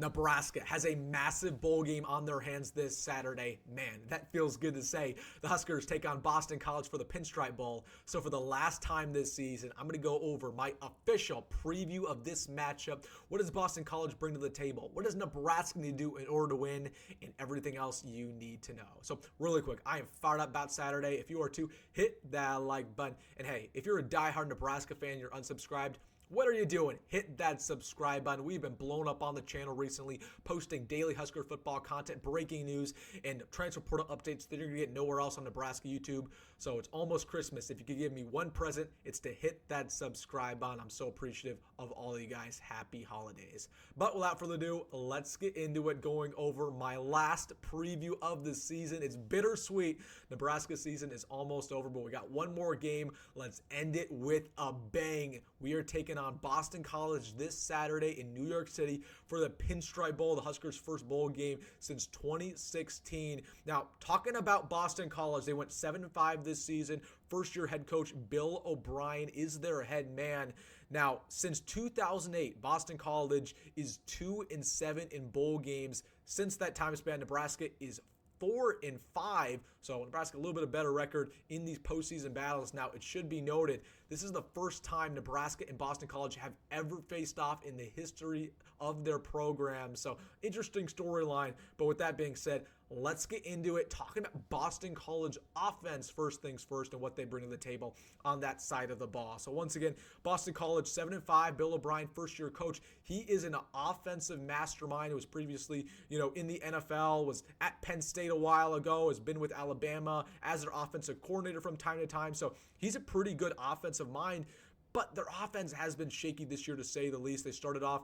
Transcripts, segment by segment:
Nebraska has a massive bowl game on their hands this Saturday. Man, that feels good to say. The Huskers take on Boston College for the Pinstripe Bowl. So for the last time this season, I'm going to go over my official preview of this matchup. What does Boston College bring to the table? What does Nebraska need to do in order to win? And everything else you need to know. So really quick, I am fired up about Saturday. If you are too, hit that like button. And hey, if you're a diehard Nebraska fan, you're unsubscribed, what are you doing? Hit that subscribe button. We've been blown up on the channel recently, posting daily Husker football content, breaking news, and transfer portal updates that you're going to get nowhere else on Nebraska YouTube. So it's almost Christmas. If you could give me one present, it's to hit that subscribe button. I'm so appreciative of all of you guys. Happy holidays. But without further ado, let's get into it, going over my last preview of the season. It's bittersweet. Nebraska season is almost over, but we got one more game. Let's end it with a bang. We are taking on Boston College this Saturday in New York City for the Pinstripe Bowl, the Huskers' first bowl game since 2016. Now, talking about Boston College, they went 7-5 this season. First-year head coach Bill O'Brien is their head man. Now, since 2008, Boston College is 2-7 in bowl games. Since that time span, Nebraska is 4-5, so Nebraska a little bit of better record in these postseason battles. Now, it should be noted, this is the first time Nebraska and Boston College have ever faced off in the history of their program. So, interesting storyline. But with that being said, let's get into it, talking about Boston College offense, first things first, and what they bring to the table on that side of the ball. So once again, Boston College 7-5, Bill O'Brien, first-year coach. He is an offensive mastermind who was previously, in the NFL, was at Penn State a while ago, has been with Alabama as their offensive coordinator from time to time. So he's a pretty good offensive mind, but their offense has been shaky this year, to say the least. They started off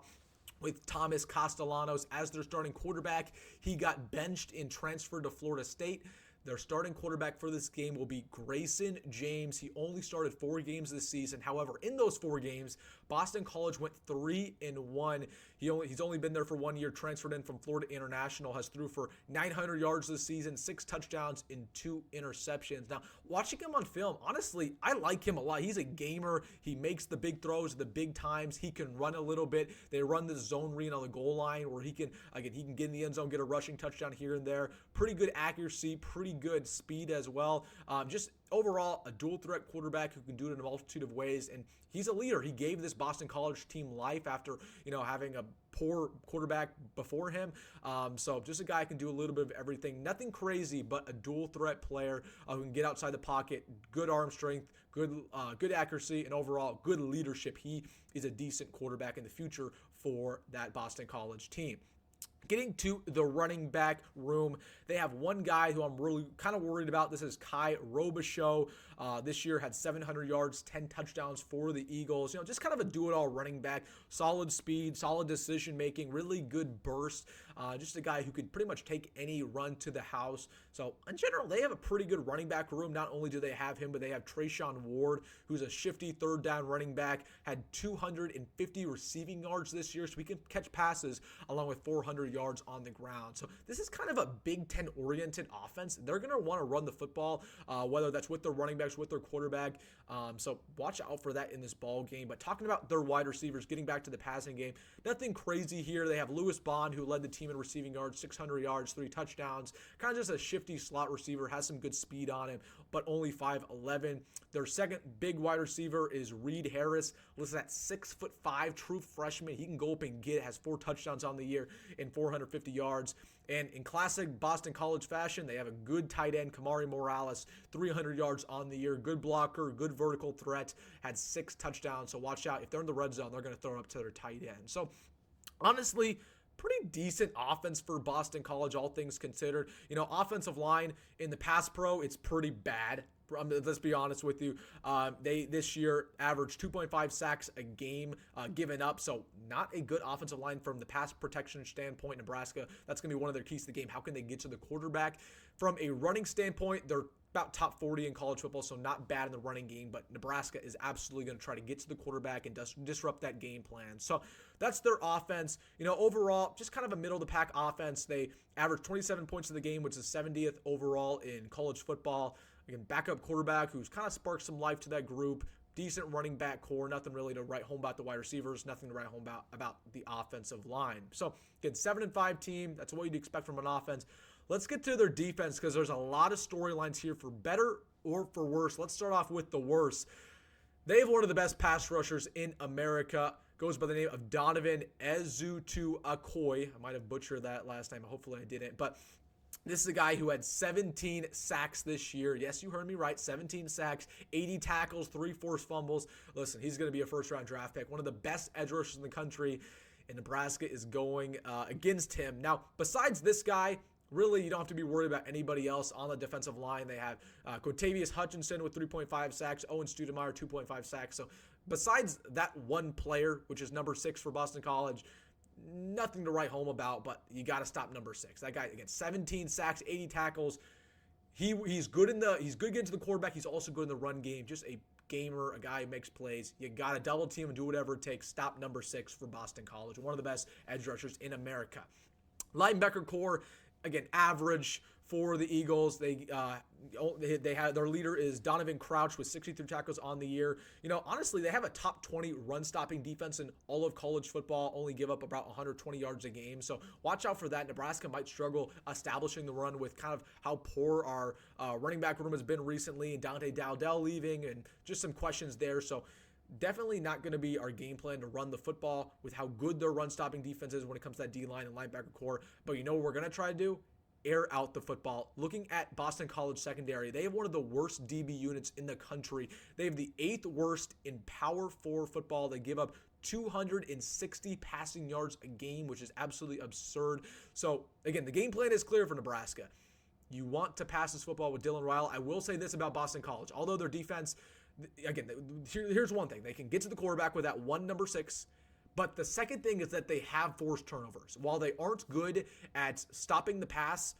with Thomas Castellanos as their starting quarterback. He got benched and transferred to Florida State. Their starting quarterback for this game will be Grayson James. He only started 4 games this season. However, in those 4 games, Boston College went 3-1. He's only been there for 1 year, transferred in from Florida International, has threw for 900 yards this season, 6 touchdowns and 2 interceptions. Now, watching him on film, honestly, I like him a lot. He's a gamer. He makes the big throws at the big times. He can run a little bit. They run the zone read on the goal line where he can get in the end zone, get a rushing touchdown here and there. Pretty good accuracy, pretty good speed as well. Just overall, a dual threat quarterback who can do it in a multitude of ways, and he's a leader. He gave this Boston College team life after having a poor quarterback before him. So just a guy who can do a little bit of everything. Nothing crazy, but a dual threat player who can get outside the pocket, good arm strength, good accuracy, and overall good leadership. He is a decent quarterback in the future for that Boston College team. Getting to the running back room, they have one guy who I'm really kind of worried about. This is Kai Robichaux. This year had 700 yards, 10 touchdowns for the Eagles. Just kind of a do-it-all running back. Solid speed, solid decision-making, really good burst. Just a guy who could pretty much take any run to the house. So, in general, they have a pretty good running back room. Not only do they have him, but they have Trayshawn Ward, who's a shifty third-down running back, had 250 receiving yards this year, so he can catch passes along with 400 yards on the ground. So this is kind of a Big Ten oriented offense. They're going to want to run the football, whether that's with their running backs, with their quarterback. So watch out for that in this ball game. But talking about their wide receivers, getting back to the passing game, nothing crazy here. They have Lewis Bond, who led the team in receiving yards, 600 yards, 3 touchdowns. Kind of just a shifty slot receiver, has some good speed on him, but only 5'11". Their second big wide receiver is Reed Harris, listed at 6'5", true freshman. He can go up and get it, has 4 touchdowns on the year and 450 yards. And in classic Boston College fashion, they have a good tight end, Kamari Morales, 300 yards on the year, good blocker, good vertical threat, had 6 touchdowns. So watch out. If they're in the red zone, they're going to throw it up to their tight end. So honestly, pretty decent offense for Boston College, all things considered. Offensive line in the pass pro, it's pretty bad. Let's be honest with you. They this year averaged 2.5 sacks a game given up, so not a good offensive line from the pass protection standpoint. Nebraska, that's going to be one of their keys to the game. How can they get to the quarterback? From a running standpoint, they're about top 40 in college football, so not bad in the running game, but Nebraska is absolutely going to try to get to the quarterback and disrupt that game plan. So that's their offense. Overall, just kind of a middle-of-the-pack offense. They averaged 27 points in the game, which is 70th overall in college football. Again, backup quarterback who's kind of sparked some life to that group. decent running back core, nothing really to write home about the wide receivers, nothing to write home about the offensive line. So, again, 7-5 team, that's what you'd expect from an offense. Let's get to their defense because there's a lot of storylines here for better or for worse. Let's start off with the worst. They have one of the best pass rushers in America. Goes by the name of Donovan Ezutu-Akoy. I might have butchered that last time. Hopefully I didn't. But this is a guy who had 17 sacks this year. Yes, you heard me right. 17 sacks, 80 tackles, 3 forced fumbles. Listen, he's going to be a first-round draft pick. One of the best edge rushers in the country. And Nebraska is going against him. Now, besides this guy, really, you don't have to be worried about anybody else on the defensive line. They have Quintavious Hutchinson with 3.5 sacks, Owen Studemeyer 2.5 sacks. So besides that one player, which is number 6 for Boston College, nothing to write home about, but you got to stop number 6. That guy, again, 17 sacks, 80 tackles. He's good getting to the quarterback. He's also good in the run game. Just a gamer, a guy who makes plays. You got to double team and do whatever it takes. Stop number 6 for Boston College, one of the best edge rushers in America. Linebacker core, again, average for the Eagles. They have their leader is Donovan Crouch with 63 tackles on the year. You know, honestly, they have a top 20 run-stopping defense in all of college football, only give up about 120 yards a game. So watch out for that. Nebraska might struggle establishing the run with kind of how poor our running back room has been recently, and Dante Dowdell leaving, and just some questions there. So definitely not going to be our game plan to run the football with how good their run-stopping defense is when it comes to that D-line and linebacker core. But you know what we're going to try to do? Air out the football. Looking at Boston College secondary, they have one of the worst DB units in the country. They have the 8th worst in Power 4 football. They give up 260 passing yards a game, which is absolutely absurd. So, again, the game plan is clear for Nebraska. You want to pass this football with Dylan Rhule. I will say this about Boston College. Although their defense, again, here's one thing. They can get to the quarterback with that one number 6. But the second thing is that they have forced turnovers. While they aren't good at stopping the pass,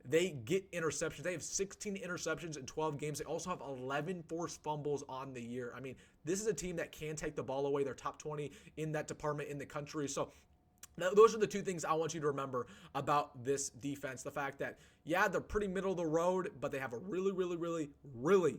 they get interceptions. They have 16 interceptions in 12 games. They also have 11 forced fumbles on the year. I mean, this is a team that can take the ball away. They're top 20 in that department in the country. So those are the two things I want you to remember about this defense. The fact that, yeah, they're pretty middle of the road, but they have a really, really, really, really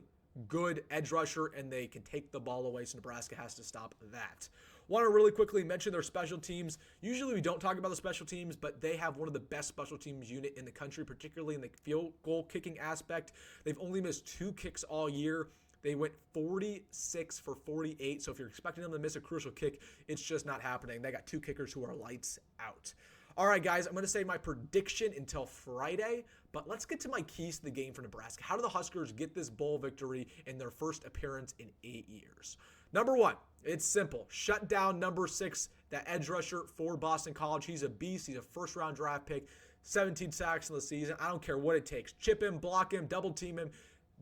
good edge rusher, and they can take the ball away, so Nebraska has to stop that. Want to really quickly mention their special teams. Usually we don't talk about the special teams, but they have one of the best special teams unit in the country, particularly in the field goal kicking aspect. They've only missed 2 kicks all year. They went 46 for 48, so if you're expecting them to miss a crucial kick, it's just not happening. They got 2 kickers who are lights out. All right, guys, I'm going to say my prediction until Friday, but let's get to my keys to the game for Nebraska. How do the Huskers get this bowl victory in their first appearance in 8 years? Number 1, it's simple. Shut down number 6, that edge rusher for Boston College. He's a beast. He's a first-round draft pick, 17 sacks in the season. I don't care what it takes. Chip him, block him, double team him.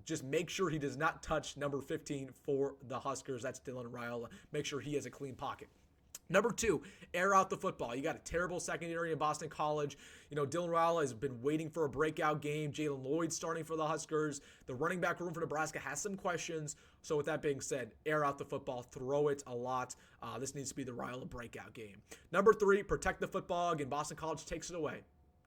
Just make sure he does not touch number 15 for the Huskers. That's Dylan Raiola. Make sure he has a clean pocket. Number 2, air out the football. You got a terrible secondary in Boston College. You know, Dylan Rhule has been waiting for a breakout game. Jalen Lloyd starting for the Huskers. The running back room for Nebraska has some questions. So with that being said, air out the football. Throw it a lot. This needs to be the Rhule breakout game. Number 3, protect the football. Again, Boston College takes it away.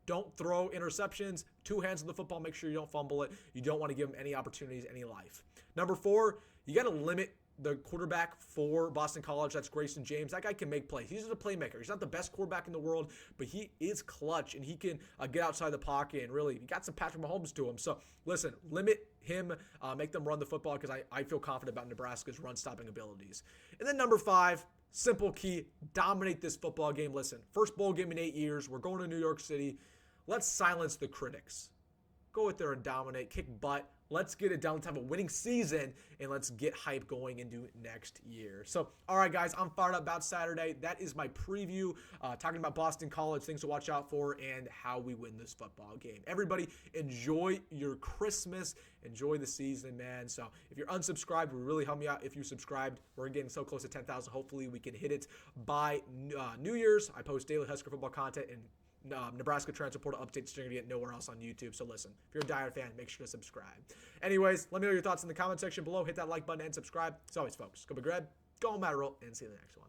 Don't throw interceptions. 2 hands on the football. Make sure you don't fumble it. You don't want to give them any opportunities, any life. Number 4, you got to limit the quarterback for Boston College. That's Grayson James. That guy can make plays. He's a playmaker. He's not the best quarterback in the world, but he is clutch, and he can get outside the pocket, and really, he got some Patrick Mahomes to him. So, listen, limit him, make them run the football, because I feel confident about Nebraska's run-stopping abilities. And then number 5, simple key, dominate this football game. Listen, first bowl game in 8 years. We're going to New York City. Let's silence the critics. Go out there and dominate, kick butt. Let's get it done. Let's have a winning season, and let's get hype going into next year. So, all right, guys, I'm fired up about Saturday. That is my preview, talking about Boston College, things to watch out for, and how we win this football game. Everybody, enjoy your Christmas. Enjoy the season, man. So, if you're unsubscribed, it would really help me out if you subscribed. We're getting so close to 10,000. Hopefully, we can hit it by New Year's. I post daily Husker football content, and Nebraska transfer portal updates you're going to get nowhere else on YouTube. So listen, if you're a diehard fan, make sure to subscribe. Anyways, let me know your thoughts in the comment section below. Hit that like button and subscribe. As always, folks, go Big Red, go Rhule, and see you in the next one.